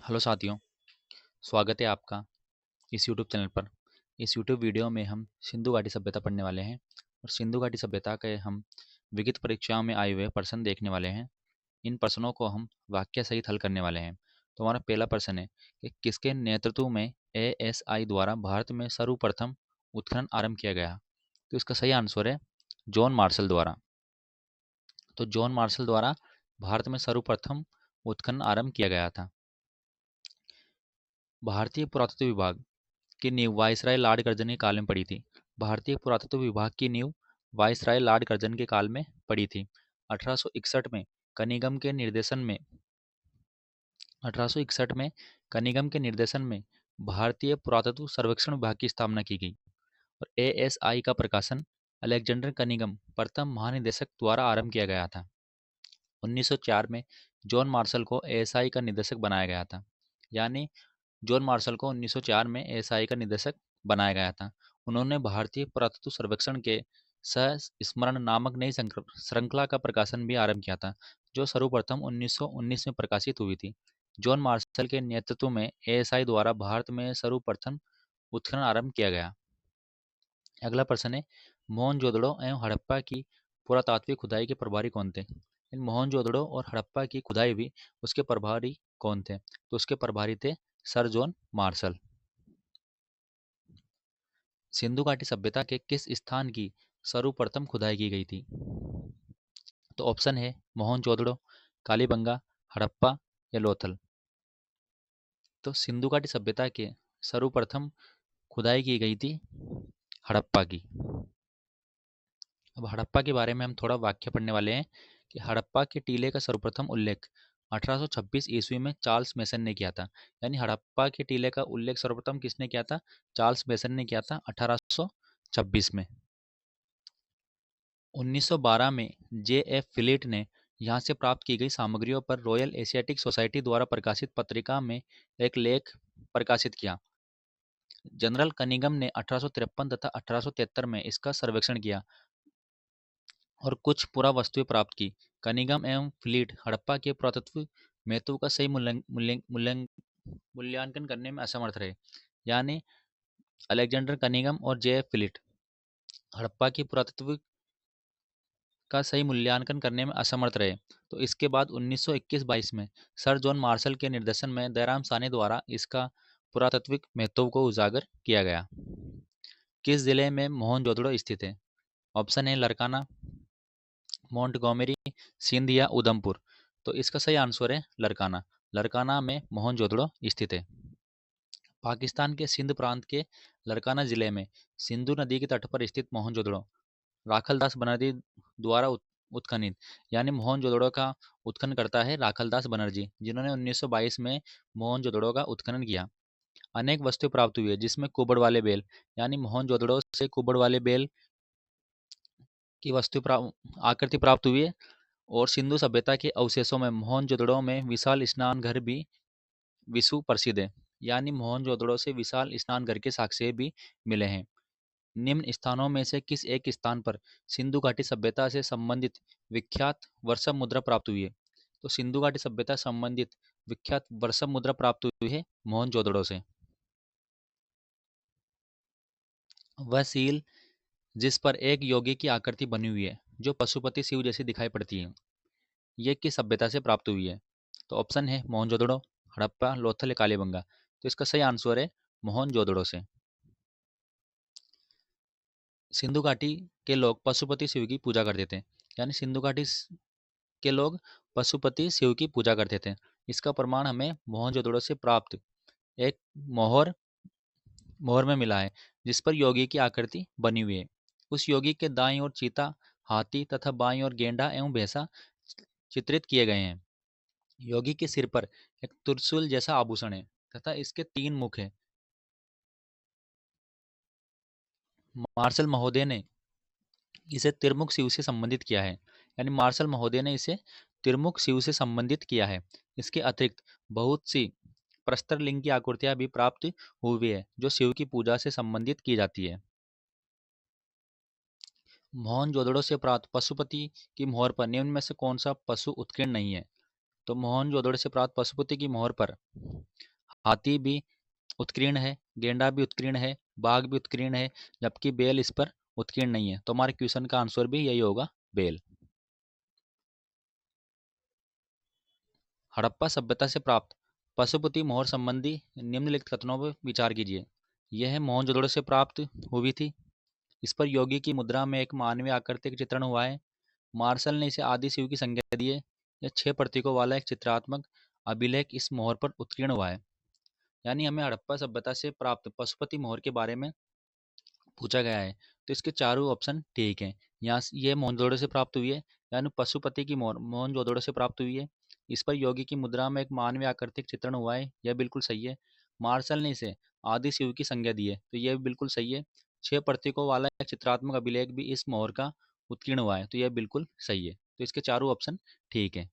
Hello साथियों, स्वागत है आपका इस यूट्यूब चैनल पर। इस यूट्यूब वीडियो में हम सिंधु घाटी सभ्यता पढ़ने वाले हैं और सिंधु घाटी सभ्यता के हम विविध परीक्षाओं में आए हुए प्रश्न देखने वाले हैं। इन प्रश्नों को हम वाक्य सहित हल करने वाले हैं। तो हमारा पहला प्रश्न है कि किसके नेतृत्व में एएसआई द्वारा भारत में सर्वप्रथम उत्खनन आरंभ किया गया। तो इसका सही आंसर है जॉन मार्शल द्वारा। तो जॉन मार्शल द्वारा भारत में सर्वप्रथम उत्खनन आरंभ किया गया था। भारतीय पुरातत्व विभाग की नींव वायसराय लॉर्ड कर्जन के काल में पड़ी थी। भारतीय पुरातत्व विभाग की नींव वायसराय लॉर्ड कर्जन के काल में पड़ी थी। 1861 में कनिंघम के निर्देशन में 1861 में कनिंघम के निर्देशन में भारतीय पुरातत्व सर्वेक्षण विभाग की स्थापना की गई और एएसआई का प्रकाशन अलेक्जेंडर कनिंघम प्रथम महानिदेशक द्वारा आरंभ किया गया था। 1904 में जॉन मार्शल को एएसआई का निदेशक बनाया गया था। यानी जॉन मार्शल को 1904 में एएसआई का निदेशक बनाया गया था। उन्होंने भारतीय पुरातत्व सर्वेक्षण के संस्मरण नामक नई श्रृंखला का प्रकाशन भी आरंभ किया था, जो सर्वप्रथम 1919 में प्रकाशित हुई थी। जॉन मार्शल के नेतृत्व में एएसआई द्वारा भारत में सर्वप्रथम उत्खनन आरंभ किया गया। अगला प्रश्न है, मोहनजोदड़ो एवं हड़प्पा की पुरातात्विक खुदाई के प्रभारी कौन थे। इन मोहनजोदड़ो और हड़प्पा की खुदाई भी उसके प्रभारी कौन थे। तो उसके प्रभारी थे सर जॉन मार्शल। सिंधु घाटी सभ्यता के किस स्थान की सर्वप्रथम खुदाई की गई थी। तो ऑप्शन है मोहनजोदड़ो, कालीबंगा, हड़प्पा या लोथल। तो सिंधु घाटी सभ्यता के सर्वप्रथम खुदाई की गई थी हड़प्पा की। अब हड़प्पा के बारे में हम थोड़ा वाक्य पढ़ने वाले हैं कि हड़प्पा के टीले का सर्वप्रथम उल्लेख 1826 ईस्वी में चार्ल्स मेसन ने किया था। यानी हड़प्पा के टीले का उल्लेख सर्वप्रथम किसने किया था? चार्ल्स मेसन ने किया था 1826 में। 1912 में जे.एफ. फिलिट ने यहाँ से प्राप्त की गई सामग्रियों पर रॉयल एशियाटिक सोसाइटी द्वारा प्रकाशित पत्रिका में एक लेख प्रकाशित किया। जनरल कनिंघम ने 1853 तथा 1873 में इसका सर्वेक्षण किया और कुछ पुरावस्तुएं प्राप्त की। कनिंघम एवं फ्लीट हड़प्पा के पुरातत्व महत्व का सही मूल्यांकन करने में असमर्थ रहे। यानी अलेक्जेंडर कनिंघम और जे.एफ. फिलिट हड़प्पा की पुरातत्व का सही मूल्यांकन करने में असमर्थ रहे। तो इसके बाद 1921-22 में सर जॉन मार्शल के निर्देशन में दयाराम साहनी द्वारा इसका पुरातात्विक महत्व को उजागर किया गया। किस जिले में मोहनजोदड़ो स्थित है? ऑप्शन है लरकाना, मोंटगोमेरी, सिंध या उधमपुर। तो इसका सही आंसर है लरकाना। लरकाना में मोहनजोदड़ो स्थित है। पाकिस्तान के सिंध प्रांत के लरकाना जिले में सिंधु नदी के तट पर स्थित मोहनजोदड़ो राखलदास बनर्जी द्वारा उत्खनित। यानी मोहनजोदड़ो का उत्खनन करता है राखलदास बनर्जी, जिन्होंने 1922 में मोहनजोदड़ो का उत्खनन किया। अनेक वस्तुएं प्राप्त हुई है, जिसमें कुबड़ वाले बेल, यानी मोहनजोदड़ो से कुबड़ वाले बेल की आकृति प्राप्त हुई है। और सिंधु सभ्यता के अवशेषों में मोहनजोदड़ो में विशाल स्नान घर भी विश्व प्रसिद्ध है। यानी मोहनजोदड़ो से विशाल स्नान घर के साक्ष्य भी मिले हैं। निम्न स्थानों में से किस एक स्थान पर सिंधु घाटी सभ्यता से संबंधित विख्यात वर्षभ मुद्रा प्राप्त हुई है? तो सिंधु घाटी सभ्यता संबंधित विख्यात वर्षभ मुद्रा प्राप्त हुई है मोहनजोदड़ो से। वह सील जिस पर एक योगी की आकृति बनी हुई है, जो पशुपति शिव जैसी दिखाई पड़ती है, ये किस सभ्यता से प्राप्त हुई है? तो ऑप्शन है मोहनजोदड़ो, हड़प्पा, लोथल या कालीबंगा। तो इसका सही आंसर है मोहनजोदड़ो से। सिंधु घाटी के लोग पशुपति शिव की पूजा करते थे। यानी सिंधु घाटी के लोग पशुपति शिव की पूजा करते थे। इसका प्रमाण हमें मोहनजोदड़ो से प्राप्त एक मोहर मोहर में मिला है, जिस पर योगी की आकृति बनी हुई है। उस योगी के दाईं ओर चीता, हाथी तथा बाईं ओर गेंडा एवं भैंसा चित्रित किए गए हैं। योगी के सिर पर एक त्रिशूल जैसा आभूषण है तथा इसके 3 मुख हैं। मार्शल महोदय ने इसे त्रिमुख शिव से संबंधित किया है। यानी मार्शल महोदय ने इसे त्रिमुख शिव से संबंधित किया है। इसके अतिरिक्त बहुत सी प्रस्तर लिंग की आकृतियां भी प्राप्त हुई है, जो शिव की पूजा से संबंधित की जाती है। मोहनजोदड़ो से प्राप्त पशुपति की मोहर पर निम्न में से कौन सा पशु उत्कीर्ण नहीं है? तो मोहनजोदड़ो से प्राप्त पशुपति की मोहर पर हाथी भी उत्कीर्ण है, गेंडा भी उत्कीर्ण है, बाघ भी उत्कीर्ण है, जबकि बेल इस पर उत्कीर्ण नहीं है। तो हमारे क्वेश्चन का आंसर भी यही होगा, बेल। हड़प्पा सभ्यता से प्राप्त पशुपति मोहर संबंधी निम्नलिखित कथनों पर विचार कीजिए। यह मोहनजोदड़ो से प्राप्त हुई थी। इस पर योगी की मुद्रा में एक मानवीय आकृति का चित्रण हुआ है। मार्शल ने इसे आदि शिव की संज्ञा दी है। यह 6 प्रतीकों वाला एक चित्रात्मक अभिलेख इस मोहर पर उत्कीर्ण हुआ है। यानी हमें हड़प्पा सभ्यता से प्राप्त पशुपति मोहर के बारे में पूछा गया है। तो इसके चारों ऑप्शन ठीक हैं। यहाँ ये मोहनजोदड़ो से प्राप्त हुई है, यानी पशुपति की मोहर मोहनजोदड़ो से प्राप्त हुई है। इस पर योगी की मुद्रा में एक मानवीय आकृतिक चित्रण हुआ है, यह बिल्कुल सही है। मार्शल ने इसे आदि शिव की संज्ञा दी है, तो यह भी बिल्कुल सही है। 6 प्रतीकों वाला एक चित्रात्मक अभिलेख भी इस मोहर का उत्कीर्ण हुआ है, तो यह बिल्कुल सही है। तो इसके चारों ऑप्शन ठीक है।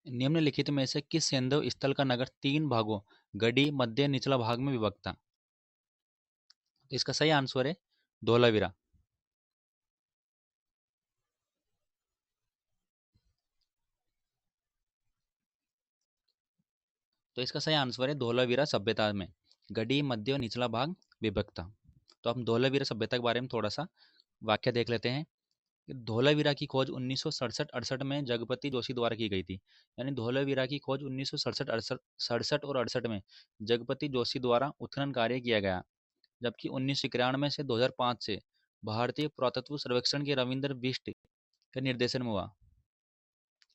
निम्नलिखित में से किस सैंधव स्थल का नगर 3 भागों गढ़ी, मध्य, निचला भाग में विभक्त था? तो इसका सही आंसर है धोलावीरा। तो इसका सही आंसर है धोलावीरा सभ्यता में गढ़ी, मध्य और निचला भाग विभक्त था। तो हम धोलावीरा सभ्यता के बारे में थोड़ा सा वाक्य देख लेते हैं। धोलावीरा की खोज 1967-68 में जगपति जोशी द्वारा की गई थी। यानी धोलावीरा की खोज 1967 और 68 में जगपति जोशी द्वारा उत्खनन कार्य किया गया, जबकि 1991 से 2005 से भारतीय पुरातत्व सर्वेक्षण के रविंद्र बिष्ट के निर्देशन में हुआ।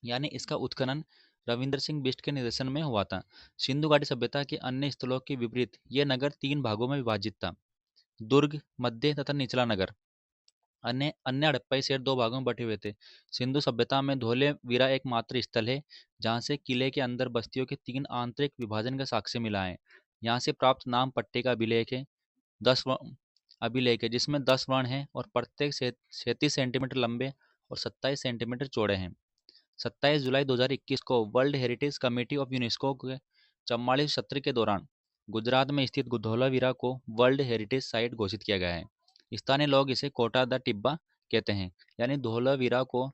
यानी इसका उत्खनन रविंद्र सिंह बिष्ट के निर्देशन में हुआ था। सिंधु घाटी सभ्यता के अन्य स्थलों के विपरीत यह नगर 3 भागों में विभाजित था, दुर्ग, मध्य तथा निचला नगर। अन्य अन्य हड़प्पाई शहर 2 भागों में बटे हुए थे। सिंधु सभ्यता में धोलेवीरा एकमात्र स्थल है जहाँ से किले के अंदर बस्तियों के 3 आंतरिक विभाजन का साक्ष्य मिला है। यहाँ से प्राप्त नाम पट्टे का अभिलेख है, 10 अभिलेख है जिसमें 10 वर्ण हैं और प्रत्येक 37 सेंटीमीटर लंबे और 27 सेंटीमीटर चौड़े हैं। 27 जुलाई 2021 को world heritage committee of UNESCO के 44वें सत्र के दौरान गुजरात में स्थित धोलावीरा को वर्ल्ड हेरिटेज साइट घोषित किया गया है। स्थानीय लोग इसे कोटा द टिब्बा कहते हैं। यानी धोलावीरा को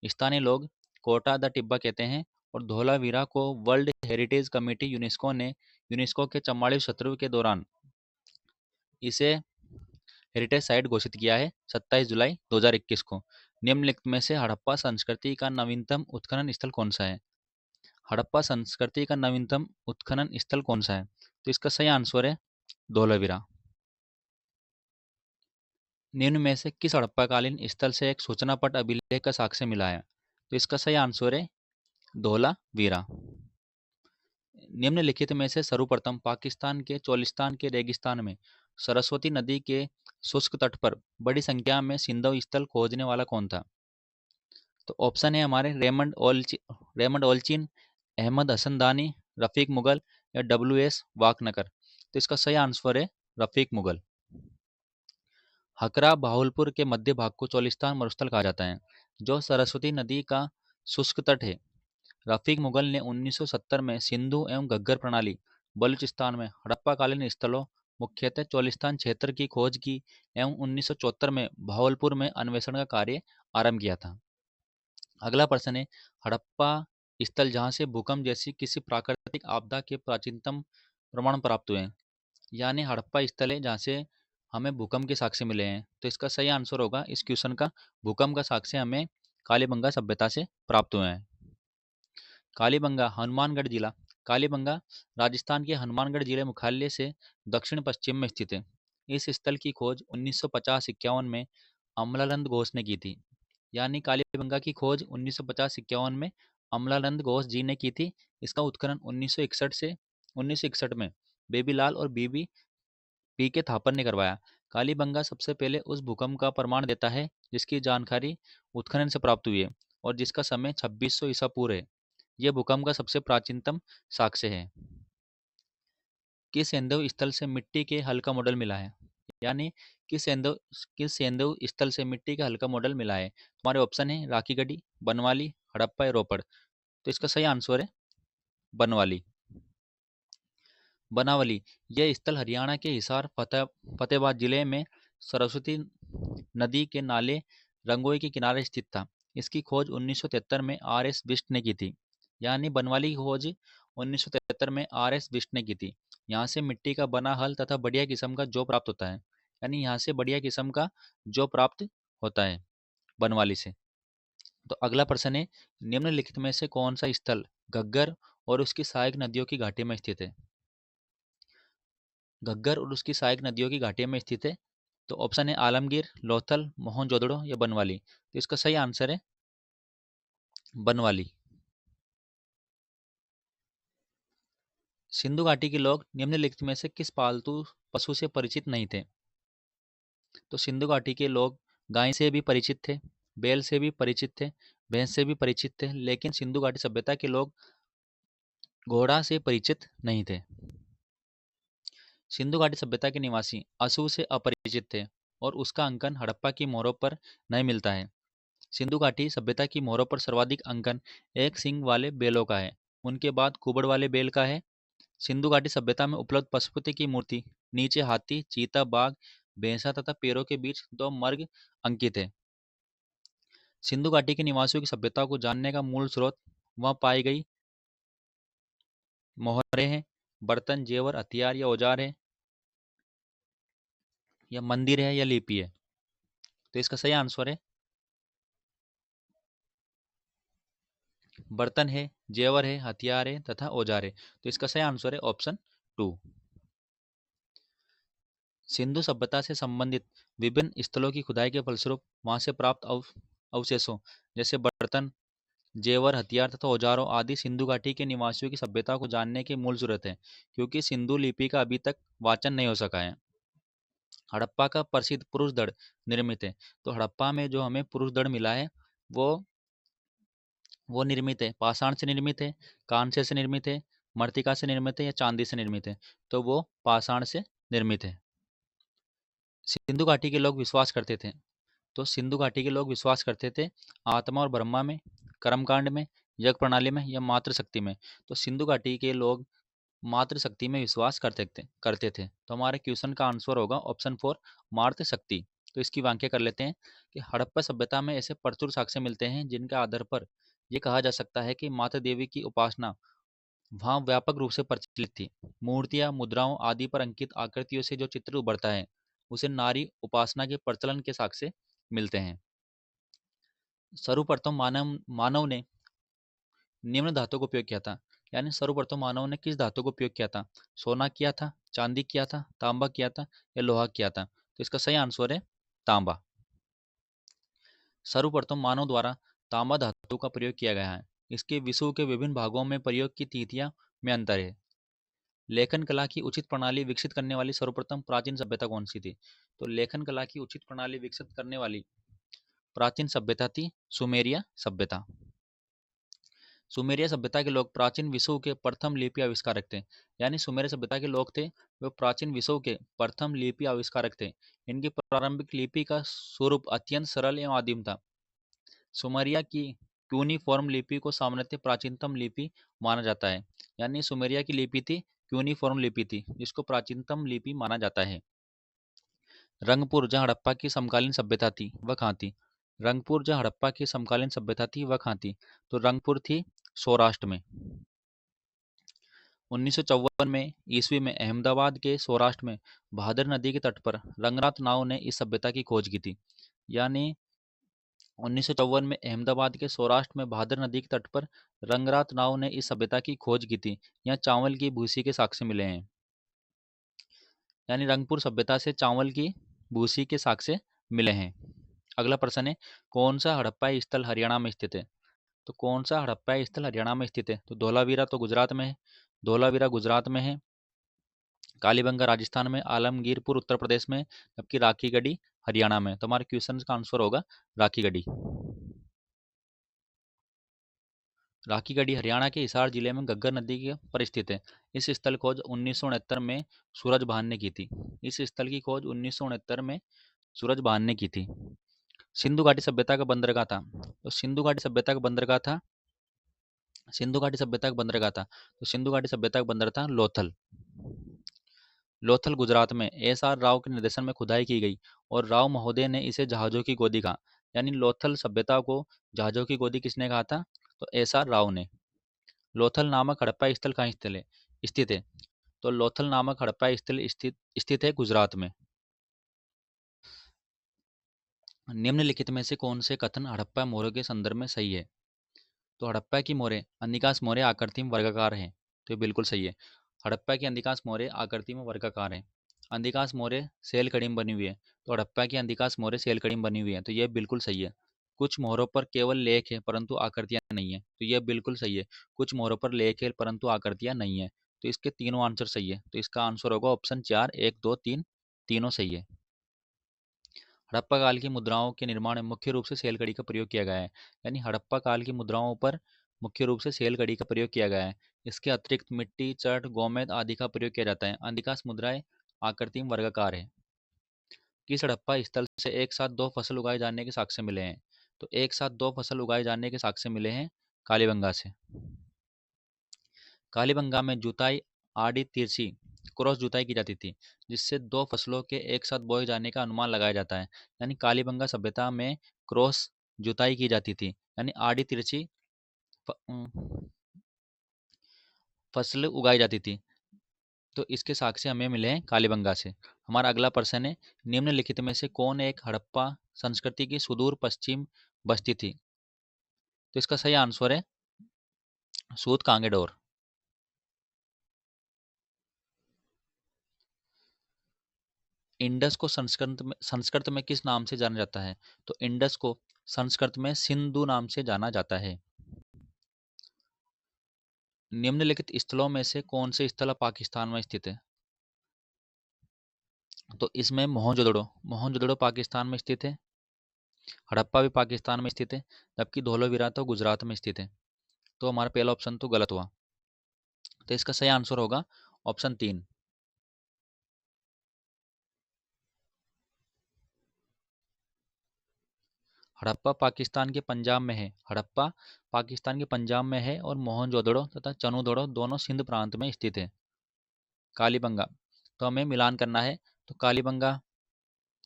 स्थानीय लोग कोटा द टिब्बा कहते हैं। और धोलावीरा को वर्ल्ड हेरिटेज कमेटी यूनेस्को के 44वें सत्र के दौरान इसे हेरिटेज साइट घोषित किया है 27 जुलाई 2021 को। निम्नलिखित में से हड़प्पा संस्कृति का नवीनतम उत्खनन स्थल कौन सा है? हड़प्पा संस्कृति का नवीनतम उत्खनन स्थल कौन सा है? तो इसका सही आंसर है धोलावीरा। निम्न में से किस हड़प्पाकालीन स्थल से एक सूचना पट अभिलेख का साक्ष्य मिला है? तो इसका सही आंसर है धोलावीरा। निम्नलिखित में से सर्वप्रथम पाकिस्तान के चोलिस्तान के रेगिस्तान में सरस्वती नदी के शुष्क तट पर बड़ी संख्या में सिंधु स्थल खोजने वाला कौन था? तो ऑप्शन है हमारे रेमंड ओल्चिन, अहमद हसन दानी, रफीक मुगल या डब्ल्यू एस वाकनकर। तो इसका सही आंसर है रफीक मुगल। हकरा भावलपुर के मध्य भाग को चोलिस्तान मरुस्थल कहा जाता है, जो सरस्वती नदी का शुष्क तट है। रफीक मुगल ने 1970 में सिंधु एवं घग्गर प्रणाली बलूचिस्तान में हड़प्पाकालीन स्थलों मुख्यतः चोलिस्तान क्षेत्र की खोज की एवं 1974 में भावलपुर में अन्वेषण का कार्य आरंभ किया था। अगला प्रश्न है, हड़प्पा स्थल जहाँ से भूकंप जैसी किसी प्राकृतिक आपदा के प्राचीनतम प्रमाण प्राप्त हुए हैं। यानी हड़प्पा स्थल है जहाँ से हमें भूकंप के साक्ष्य मिले हैं। तो इसका सही आंसर होगा इस क्वेश्चन का, भूकंप का साक्ष्य हमें कालीबंगा सभ्यता से प्राप्त हुए हैं। कालीबंगा हनुमानगढ़ जिला। कालीबंगा राजस्थान के हनुमानगढ़ जिले मुख्यालय से दक्षिण पश्चिम में स्थित है। इस स्थल की खोज 1950-51 में अमलानंद घोष ने की थी। यानी कालीबंगा की खोज 1950-51 में अमलानंद घोष जी ने की थी। इसका उत्खनन 1961 में बेबीलाल और बीबी पी के थापर ने करवाया। कालीबंगा सबसे पहले उस भूकंप का प्रमाण देता है जिसकी जानकारी उत्खनन से प्राप्त हुई है और जिसका समय 2600 ईसा पूर्व है। यह भूकंप का सबसे प्राचीनतम साक्ष्य है। किस सैंधव स्थल से मिट्टी के हल का मॉडल मिला है? यानी किस सैंधव स्थल से मिट्टी का हल का मॉडल मिला है? तुम्हारे ऑप्शन है राखी गढ़ी, बनवाली, हड़प्पा या रोपड़। तो इसका सही आंसर है बनवाली। बनावली यह स्थल हरियाणा के हिसार फतेहाबाद जिले में सरस्वती नदी के नाले रंगोई के किनारे स्थित था। इसकी खोज 1973 में आर एस बिष्ट ने की थी। यानी बनवाली की खोज 1973 में आर एस बिष्ट ने की थी। यहाँ से मिट्टी का बना हल तथा बढ़िया किस्म का जौ प्राप्त होता है। यानी यहाँ से बढ़िया किस्म का जौ प्राप्त होता है बनवाली से। तो अगला प्रश्न है, निम्नलिखित में से कौन सा स्थल घग्गर और उसकी सहायक नदियों की घाटी में स्थित है? घग्गर और उसकी सहायक नदियों की घाटी में स्थित है। तो ऑप्शन है आलमगीर, लोथल, मोहनजोदड़ो या बनवाली। तो इसका सही आंसर है बनवाली। सिंधु घाटी के लोग निम्नलिखित में से किस पालतू पशु से परिचित नहीं थे? तो सिंधु घाटी के लोग गाय से भी परिचित थे, बैल से भी परिचित थे, भैंस से भी परिचित थे, लेकिन सिंधु घाटी सभ्यता के लोग घोड़ा से परिचित नहीं थे। सिंधु घाटी सभ्यता के निवासी अशु से अपरिचित थे और उसका अंकन हड़प्पा की मोहरों पर नहीं मिलता है। सिंधु घाटी सभ्यता की मोहरों पर सर्वाधिक अंकन एक सींग वाले बैलों का है, उनके बाद कुबड़ वाले बैल का है। सिंधु घाटी सभ्यता में उपलब्ध पशुपति की मूर्ति नीचे हाथी, चीता, बाघ, भैंसा तथा पैरों के बीच दो मर्ग अंकित है। सिंधु घाटी के निवासियों की सभ्यता को जानने का मूल स्रोत वहां पाई गई मोहरें हैं, बर्तन, जेवर, हथियार या औजार है, या मंदिर है, या लिपि है। तो इसका सही आंसर है बर्तन है, जेवर है, हथियार है तथा औजार है। तो इसका सही आंसर है ऑप्शन 2। सिंधु सभ्यता से संबंधित विभिन्न स्थलों की खुदाई के फलस्वरूप वहां से प्राप्त अवशेषों जैसे बर्तन, जेवर, हथियार तथा औजारों आदि सिंधु घाटी के निवासियों की सभ्यता को जानने की मूल जरूरत है, क्योंकि सिंधु लिपि का अभी तक वाचन नहीं हो सका है। हड़प्पा का प्रसिद्ध पुरुष दड़ निर्मित है। तो हड़प्पा में जो हमें पुरुष दड़ मिला है वो वो निर्मित है, पाषाण से निर्मित है, कांस्य से निर्मित है, मृतिका से निर्मित है या चांदी से निर्मित है? तो वो पाषाण से निर्मित है। सिंधु घाटी के लोग विश्वास करते थे तो सिंधु घाटी के लोग विश्वास करते थे आत्मा और ब्रह्मा में, कर्मकांड में, यज्ञ प्रणाली में या मातृशक्ति में। तो सिंधु घाटी के लोग मातृशक्ति में विश्वास करते थे। तो हमारे क्वेश्चन का आंसर होगा ऑप्शन 4, मातृशक्ति। तो इसकी व्याख्या कर लेते हैं कि हड़प्पा सभ्यता में ऐसे प्रचुर साक्ष्य मिलते हैं जिनके आधार पर यह कहा जा सकता है कि माता देवी की उपासना वहाँ व्यापक रूप से प्रचलित थी। मूर्तियां, मुद्राओं आदि पर अंकित आकृतियों से जो चित्र उभरता है उसे नारी उपासना के प्रचलन के साक्ष्य मिलते हैं। सर्वप्रथम मानव मानव ने निम्न धातु का उपयोग किया था। यानी सर्वप्रथम मानव ने किस धातु का उपयोग किया था? सोना किया था, चांदी किया था, तांबा किया था या लोहा किया था? तो इसका सही आंसर है तांबा। सर्वप्रथम मानव द्वारा तांबा धातु का प्रयोग किया गया है। इसके विश्व के विभिन्न भागों में प्रयोग की तिथियां में अंतर है। लेखन कला की उचित प्रणाली विकसित करने वाली सर्वप्रथम प्राचीन सभ्यता कौन सी थी? तो लेखन कला की उचित प्रणाली विकसित करने वाली प्राचीन सभ्यता थी सुमेरिया सभ्यता। सुमेरिया सभ्यता के लोग प्राचीन विश्व के प्रथम लिपि आविष्कारक थे। यानी सुमेरिया सभ्यता के लोग थे वे प्राचीन विश्व के प्रथम लिपि आविष्कारक थे। इनकी प्रारंभिक लिपि का स्वरूप अत्यंत सरल एवं आदिम था। सुमेरिया की क्यूनिफॉर्म लिपि को सामान्यतः प्राचीनतम लिपि माना जाता है। यानी सुमेरिया की लिपि थी क्यूनिफॉर्म लिपि थी जिसको प्राचीनतम लिपि माना जाता है। रंगपुर जहाँ हड़प्पा की समकालीन सभ्यता थी वह कहाँ थी? रंगपुर जहाँ हड़प्पा की समकालीन सभ्यता थी वह कहाँ थी? तो रंगपुर थी सौराष्ट्र में। 1954 में ईस्वी में अहमदाबाद के सौराष्ट्र में भादर नदी के तट पर रंगनाथ नाव ने इस सभ्यता की खोज की थी। यानी 1954 में अहमदाबाद के सौराष्ट्र में भादर नदी के तट पर रंगनाथ नाव ने इस सभ्यता की खोज की थी। यहाँ चावल की भूसी के साक्ष्य मिले हैं। यानी रंगपुर सभ्यता से चावल की भूसी के साक्ष्य मिले हैं। अगला प्रश्न है, कौन सा हड़प्पा स्थल हरियाणा में स्थित है? तो कौन सा हड़प्पा स्थल हरियाणा में स्थित है? तो धोलावीरा तो गुजरात में है, धोलावीरा गुजरात में है। कालीबंगा राजस्थान में, आलमगीरपुर उत्तर प्रदेश में, जबकि राखी गढ़ी हरियाणा में। तो हमारे क्वेश्चन का आंसर होगा राखी गढ़ी। राखी गढ़ी हरियाणा के हिसार जिले में घग्गर नदी के पर स्थित है। इस स्थल खोज 1969 में सूरज भान ने की थी। इस स्थल की खोज 1969 में सूरज भान ने की थी। सिंधु घाटी सभ्यता का बंदरगाह था। तो सिंधु घाटी सभ्यता का बंदरगाह था सिंधु घाटी सभ्यता का बंदरगाह था तो सिंधु घाटी सभ्यता का बंदर था लोथल। लोथल गुजरात में एस आर राव के निर्देशन में खुदाई की गई और राव महोदय ने इसे जहाजों की गोदी कहा। यानी लोथल सभ्यता को जहाजों की गोदी किसने कहा था? तो एस आर राव ने। लोथल नामक हड़प्पा स्थल कहाँ स्थित है? तो लोथल नामक हड़प्पा स्थल स्थित स्थित है गुजरात में। निम्नलिखित में से कौन से कथन हड़प्पा मौर्य के संदर्भ में सही है? तो हड़प्पा की मोहरें अंधिकांश मोहरें आकृति में वर्गाकार हैं, तो ये बिल्कुल सही है। हड़प्पा की अधिकांश मोहरें आकृति में वर्गाकार हैं। अधिकांश मोहरें सेल कड़ी में बनी हुई है, तो हड़प्पा की अधिकांश मोहरें सेल कड़ी में बनी हुई है, तो ये बिल्कुल सही है। कुछ मोहरों पर केवल लेख है परंतु आकृतियां नहीं है, तो यह बिल्कुल सही है। कुछ मोहरों पर लेख है परंतु आकृतियां नहीं है, तो इसके तीनों आंसर सही है। तो इसका आंसर होगा ऑप्शन 4, 1, 2, 3, तीनों सही है। हड़प्पा काल की मुद्राओं के निर्माण में मुख्य रूप से सेल कड़ी का प्रयोग किया गया है। यानी हड़प्पा काल की मुद्राओं पर मुख्य रूप से सेल कड़ी का प्रयोग किया गया है। इसके अतिरिक्त मिट्टी, चट, गोमेद आदि का प्रयोग किया जाता है। अधिकांश मुद्राएं आकृति में वर्गाकार है। किस हड़प्पा स्थल से एक साथ दो फसल उगाए जाने के साक्ष्य मिले हैं? तो एक साथ दो फसल उगाए जाने के साक्ष्य मिले हैं कालीबंगा से। कालीबंगा में जुताई आड़ी तिरछी क्रॉस जुताई की जाती थी, जिससे दो फसलों के एक साथ बोए जाने का अनुमान लगाया जाता है। यानी कालीबंगा सभ्यता में क्रॉस जुताई की जाती थी, यानी आड़ी तिरछी फसल उगाई जाती थी। तो इसके साक्ष्य हमें मिले हैं कालीबंगा से। हमारा अगला प्रश्न है, निम्नलिखित में से कौन एक हड़प्पा संस्कृति की सुदूर पश्चिम बस्ती थी? तो इसका सही आंसर है सूत कांगेडोर। इंडस को संस्कृत में किस नाम से जाना जाता है? तो इंडस को संस्कृत में सिंधु नाम से जाना जाता है। निम्नलिखित स्थलों में से कौन से स्थल पाकिस्तान में स्थित है? तो इसमें मोहनजोदड़ो पाकिस्तान में स्थित है। हड़प्पा भी पाकिस्तान में स्थित है, जबकि धोलावीरा तो गुजरात में स्थित है। तो हमारा पहला ऑप्शन तो गलत हुआ। तो इसका सही आंसर होगा ऑप्शन 3। हड़प्पा पाकिस्तान के पंजाब में है। हड़प्पा पाकिस्तान के पंजाब में है और मोहनजोदड़ो तथा चनूदड़ो दोनों सिंध प्रांत में स्थित है। कालीबंगा, तो हमें मिलान करना है। तो कालीबंगा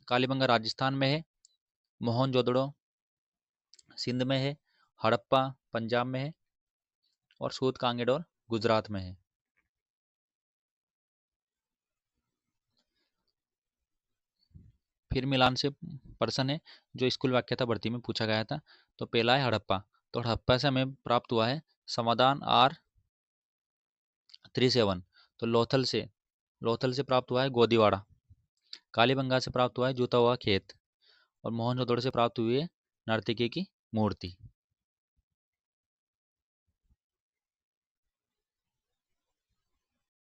कालीबंगा राजस्थान में है, मोहनजोदड़ो सिंध में है, हड़प्पा पंजाब में है और सूत कांगेडोर गुजरात में है। फिर मिलान से प्रश्न है जो स्कूल व्याख्याता भर्ती में पूछा गया था। तो पहला है हड़प्पा। तो हड़प्पा से हमें प्राप्त हुआ है समाधान R37। तो लोथल से प्राप्त हुआ है गोदीवाड़ा। कालीबंगा से प्राप्त हुआ है जूता हुआ खेत। और मोहनजोदड़ो से प्राप्त हुई है नर्तकी की मूर्ति।